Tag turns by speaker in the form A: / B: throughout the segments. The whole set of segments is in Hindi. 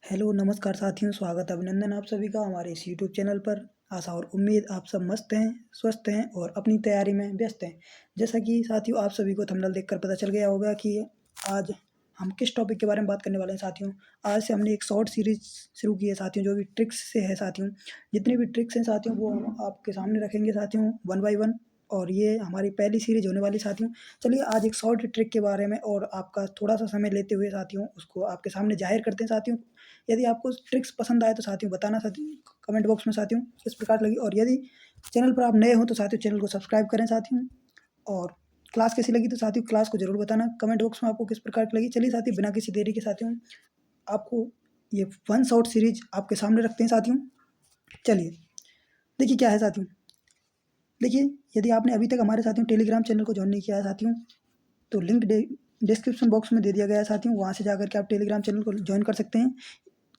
A: हेलो नमस्कार साथियों, स्वागत अभिनंदन आप सभी का हमारे इस यूट्यूब चैनल पर। आशा और उम्मीद आप सब मस्त हैं, स्वस्थ हैं और अपनी तैयारी में व्यस्त हैं। जैसा कि साथियों आप सभी को थंबनेल देखकर पता चल गया होगा कि आज हम किस टॉपिक के बारे में बात करने वाले हैं साथियों। आज से हमने एक शॉर्ट सीरीज शुरू की है साथियों, जो भी ट्रिक्स से है साथियों। जितनी भी ट्रिक्स हैं साथियों वो हम आपके सामने रखेंगे साथियों, वन बाई वन। और ये हमारी पहली सीरीज होने वाली साथियों। चलिए आज एक शॉर्ट ट्रिक के बारे में और आपका थोड़ा सा समय लेते हुए साथियों उसको आपके सामने जाहिर करते हैं साथियों। यदि आपको ट्रिक्स पसंद आए तो साथियों बताना साथियों कमेंट बॉक्स में साथियों किस प्रकार लगी। और यदि चैनल पर आप नए हो तो साथियों चैनल को सब्सक्राइब करें साथियों। और क्लास कैसी लगी तो साथियों क्लास को जरूर बताना कमेंट बॉक्स में आपको किस प्रकार की लगी। चलिए साथियों बिना किसी देरी के साथियों आपको ये वन शॉट सीरीज आपके सामने रखते हैं साथियों। चलिए देखिए क्या है साथियों। देखिए यदि आपने अभी तक हमारे साथियों टेलीग्राम चैनल को ज्वाइन नहीं किया है साथियों तो लिंक डिस्क्रिप्शन बॉक्स में दे दिया गया है साथियों। वहाँ से जाकर के आप टेलीग्राम चैनल को ज्वाइन कर सकते हैं।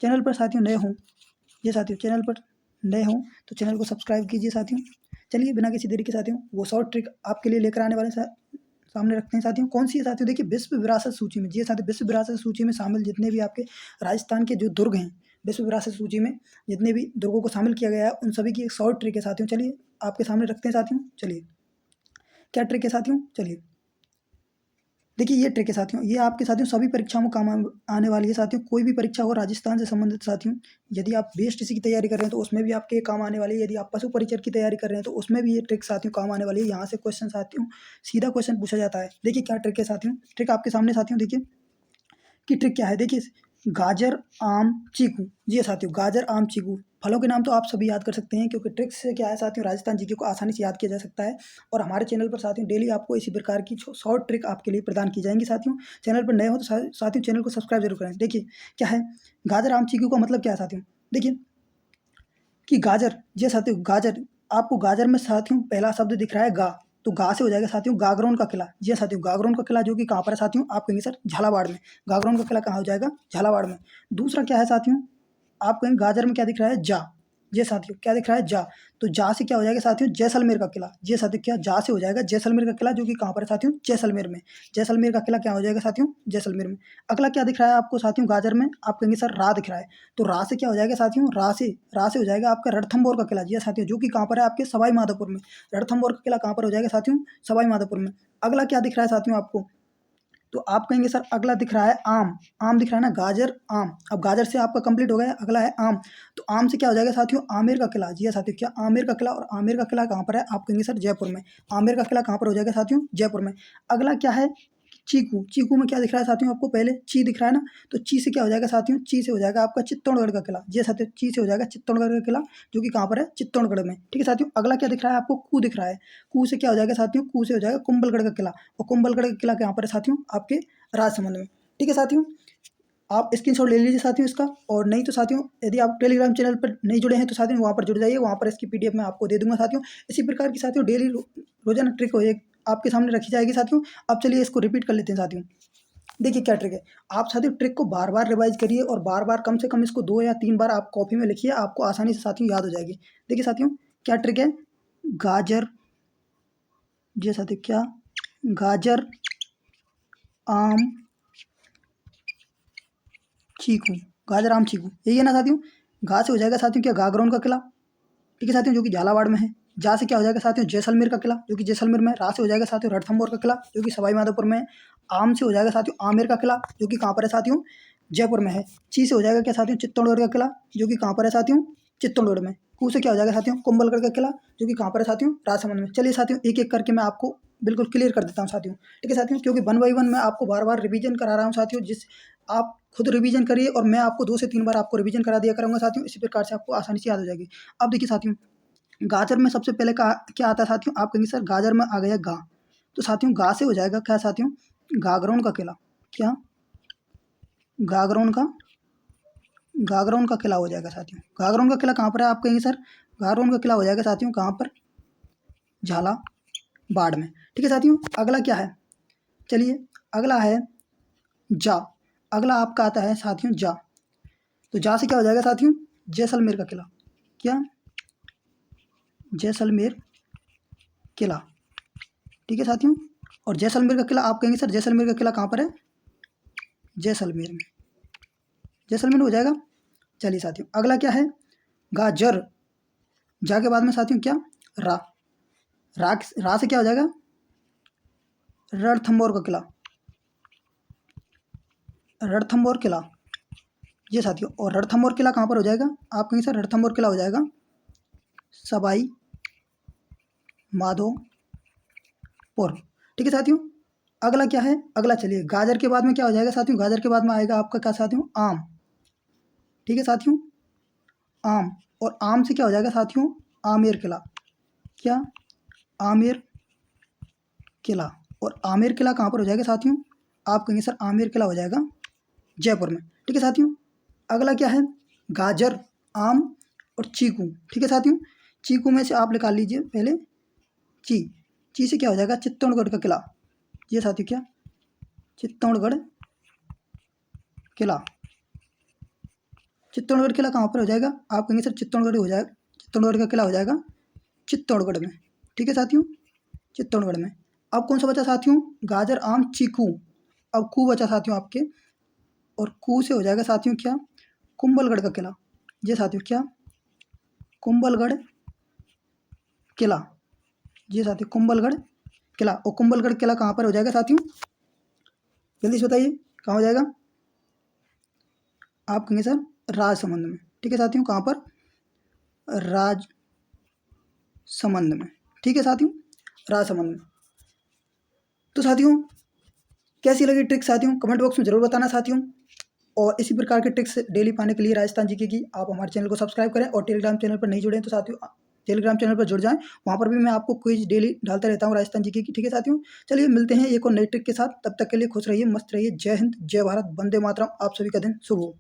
A: चैनल पर साथियों नए हों, ये साथियों चैनल पर नए हों तो चैनल को सब्सक्राइब कीजिए साथियों। चलिए बिना किसी देरी के साथियों वो शॉर्ट ट्रिक आपके लिए लेकर आने वाले सामने रखते हैं साथियों। कौन सी है साथियों, देखिए विश्व विरासत सूची में, जी साथियों विश्व विरासत सूची में शामिल जितने भी आपके राजस्थान के जो दुर्ग हैं, विश्व विरासत सूची में जितने भी दुर्गों को शामिल किया गया है उन सभी की एक शॉर्ट ट्रिक है साथियों। चलिए आपके सामने रखते हैं साथियों। चलिए क्या ट्रिक है साथियों, चलिए देखिए ये ट्रिक है साथियों। ये आपके साथियों सभी परीक्षाओं में काम आने वाली है साथियों। कोई भी परीक्षा हो राजस्थान से संबंधित साथियों, यदि आप बीएसटीसी की तैयारी कर रहे हैं तो उसमें भी आपके काम आने वाली है। यदि आप पशु परिचर की तैयारी कर रहे हैं तो उसमें भी ये ट्रिक साथियों काम आने वाली है। यहाँ से क्वेश्चन साथियों सीधा क्वेश्चन पूछा जाता है। देखिए क्या ट्रिक है साथियों, ट्रिक आपके सामने साथियों देखिए कि ट्रिक क्या है। देखिए गाजर आम चीकू, जी साथियों गाजर आम चीकू फलों के नाम तो आप सभी याद कर सकते हैं, क्योंकि ट्रिक्स से क्या है साथियों राजस्थान जीके को आसानी से याद किया जा सकता है। और हमारे चैनल पर साथियों डेली आपको इसी प्रकार की शॉर्ट ट्रिक आपके लिए प्रदान की जाएंगी साथियों। चैनल पर नए हो तो साथियों चैनल को सब्सक्राइब जरूर करें। देखिए क्या है गाजर आम चीकू का मतलब क्या है साथियों, देखिए कि गाजर, जी साथियों गाजर, आपको गाजर में साथियों पहला शब्द दिख रहा है गा, तो गा से हो जाएगा साथियों गागरोन का किला। जी साथियों गागरोन का किला जो कि कहाँ पर है साथियों, आप कहेंगे सर झालावाड़ में। गागरोन का किला कहाँ हो जाएगा, झालावाड़ में। दूसरा क्या है साथियों, आप कहेंगे गाजर में क्या दिख रहा है जा, ये साथियों क्या दिख रहा है जा, तो जा से क्या हो जाएगा साथियों जैसलमेर का किला। ये साथियों क्या जा से हो जाएगा जैसलमेर का किला, जो कि कहाँ पर है साथियों जैसलमेर में। जैसलमेर का किला क्या हो जाएगा साथियों जैसलमेर में। अगला क्या दिख रहा है आपको साथियों गाजर में, आप कहेंगे सर रा दिख रहा है, तो रा से क्या हो जाएगा साथियों रा से हो जाएगा आपका रणथंभौर का किला। जी साथियों जो कि कहाँ पर है आपके सवाई माधोपुर में। रणथंभौर का किला कहाँ पर हो जाएगा साथियों सवाई माधोपुर में। अगला क्या दिख रहा है साथियों आपको, तो आप कहेंगे सर अगला दिख रहा है आम, आम दिख रहा है ना गाजर आम। अब गाजर से आपका कंप्लीट हो गया, अगला है आम, तो आम से क्या हो जाएगा साथियों आमेर का किला। जी हाँ साथियों क्या आमेर का किला, और आमेर का किला कहाँ पर है, आप कहेंगे सर जयपुर में। आमेर का किला कहाँ पर हो जाएगा साथियों जयपुर में। अगला क्या है चीकू, चीकू में क्या दिख रहा है साथियों आपको, पहले ची दिख रहा है ना, तो ची से क्या हो जाएगा साथियों, ची से हो जाएगा आपका चित्तौड़गढ़ का किला। जी साथियों ची से हो जाएगा चित्तौड़गढ़ का किला, जो कि कहाँ पर है चित्तौड़गढ़ में। ठीक है साथियों अगला क्या दिख रहा है आपको, कू दिख रहा है, कू से क्या हो जाएगा साथियों, कू से हो जाएगा कुंभलगढ़ का किला, और कुंभलगढ़ का किला कहाँ पर है साथियों आपके राजसमंद में। ठीक है साथियों आप स्क्रीनशॉट ले लीजिए साथियों इसका। और नहीं तो साथियों यदि आप टेलीग्राम चैनल पर नहीं जुड़े हैं तो साथियों वहाँ पर जुड़ जाइए, वहाँ पर इसकी पीडीएफ मैं आपको दे दूंगा साथियों। इसी प्रकार की साथियों डेली रोजाना ट्रिक हो आपके सामने रखी जाएगी साथियों। अब चलिए इसको रिपीट कर लेते हैं साथियों। देखिए क्या ट्रिक है, आप साथियों ट्रिक को बार बार रिवाइज करिए और बार बार कम से कम इसको 2 या 3 बार आप कॉपी में लिखिए, आपको आसानी से साथियों याद हो जाएगी। देखिए साथियों क्या ट्रिक है, गाजर, जी साथियों क्या गाजर आम चीकू, गाजर आम चीकू यही है ना साथियों। गा से हो जाएगा साथियों क्या गागरोन का किला, ठीक है साथियों जो कि झालावाड़ में है। जा से क्या हो जाएगा साथियों जैसलमेर का किला, जो कि जैसलमेर में। रा से हो जाएगा साथियों रणथंभौर का किला, जो कि सवाई माधोपुर में है। आम से हो जाएगा साथियों आमेर का किला, जो कि कहाँ पर है साथियों जयपुर में है। ची से हो जाएगा क्या साथियों चित्तौड़गढ़ का किला, जो कि कहाँ पर है साथियों चित्तौड़गढ़ में। कू से क्या हो जाएगा साथियों कुंभलगढ़ का किला, जो कि कहाँ पर है साथियों राजसमंद में। चलिए साथियों एक एक करके मैं आपको बिल्कुल क्लियर कर देता हूँ साथियों। ठीक है साथियों क्योंकि वन बाई वन मैं आपको बार बार रिवीजन करा रहा हूँ साथियों, जिस आप खुद रिवीजन करिए और मैं आपको 2 से 3 बार आपको रिवीजन करा दिया करूँगा साथियों। इसी प्रकार से आपको आसानी से याद हो जाएगी। अब देखिए साथियों गाजर में सबसे पहले क्या आता है साथियों, आप कहेंगे सर गाजर में आ गया गा, तो साथियों गा से हो जाएगा क्या साथियों गागरोन का किला, क्या गागरोन का गागरोन का किला हो जाएगा साथियों। गागरोन का किला कहाँ पर है, आप कहेंगे सर गागरोन का किला हो जाएगा साथियों कहाँ पर झालावाड़ में। ठीक है साथियों अगला क्या है, चलिए अगला है जा। अगला आपका आता है साथियों जा, तो जा से क्या हो जाएगा साथियों जैसलमेर का किला, क्या जैसलमेर किला। ठीक है साथियों और जैसलमेर का किला आप कहेंगे सर जैसलमेर का किला कहाँ पर है जैसलमेर में, जैसलमेर हो जाएगा। चलिए साथियों, अगला क्या है, गाजर। जा के बाद में साथियों क्या, रा। रा से क्या हो जाएगा, रणथंभौर का किला, रणथंभौर किला। ये साथियों, और रणथंभौर किला कहाँ पर हो जाएगा, आप कहेंगे सर रणथंभौर किला हो जाएगा सवाई माधोपुर। ठीक है साथियों, अगला क्या है, अगला चलिए, गाजर के बाद में क्या हो जाएगा साथियों, गाजर के बाद में आएगा आपका क्या साथियों, आम। ठीक है साथियों, आम, और आम से क्या हो जाएगा साथियों, आमेर किला। क्या, आमेर किला। और आमेर किला कहाँ पर हो जाएगा साथियों, आप कहेंगे सर आमेर किला हो जाएगा जयपुर में। ठीक है साथियों, अगला क्या है, गाजर, आम और चीकू। ठीक है साथियों, चीकू में से आप निकाल लीजिए पहले ची से क्या हो जाएगा, चित्तौड़गढ़ का किला। ये साथियों क्या, चित्तौड़गढ़ किला। चित्तौड़गढ़ किला कहाँ पर हो जाएगा, आप कहेंगे सर चित्तौड़गढ़ हो जाएगा, चित्तौड़गढ़ का किला हो जाएगा चित्तौड़गढ़ में। ठीक है साथियों, चित्तौड़गढ़ में। अब कौन सा बचा साथियों, गाजर, आम, चीकू। अब कू बचा साथियों आपके, और कू से हो जाएगा साथियों क्या, कुंभलगढ़ का किला। ये साथियों क्या, कुंभलगढ़ किला। ये साथियों कुंभलगढ़ किला। और कुंभलगढ़ किला कहाँ पर हो जाएगा साथियों, जल्दी से बताइए कहाँ हो जाएगा, आप कहेंगे सर राजसमंद में। ठीक है साथियों, कहाँ पर, राजसमंद में। ठीक है साथियों, राजसमंद में। तो साथियों कैसी लगी ट्रिक साथियों, कमेंट बॉक्स में जरूर बताना साथियों। और इसी प्रकार के ट्रिक्स डेली पाने के लिए राजस्थान जीके की आप हमारे चैनल को सब्सक्राइब करें, और टेलीग्राम चैनल पर नहीं जुड़े हैं तो साथियों टेलीग्राम चैनल पर जुड़ जाएं, वहाँ पर भी मैं आपको क्विज डेली डालता रहता हूँ राजस्थान जीके की। ठीक है साथियों, चलिए मिलते हैं एक और नई ट्रिक के साथ, तब तक के लिए खुश रहिए, मस्त रहिए। जय हिंद, जय भारत, वंदे मातरम। आप सभी का दिन शुभ हो।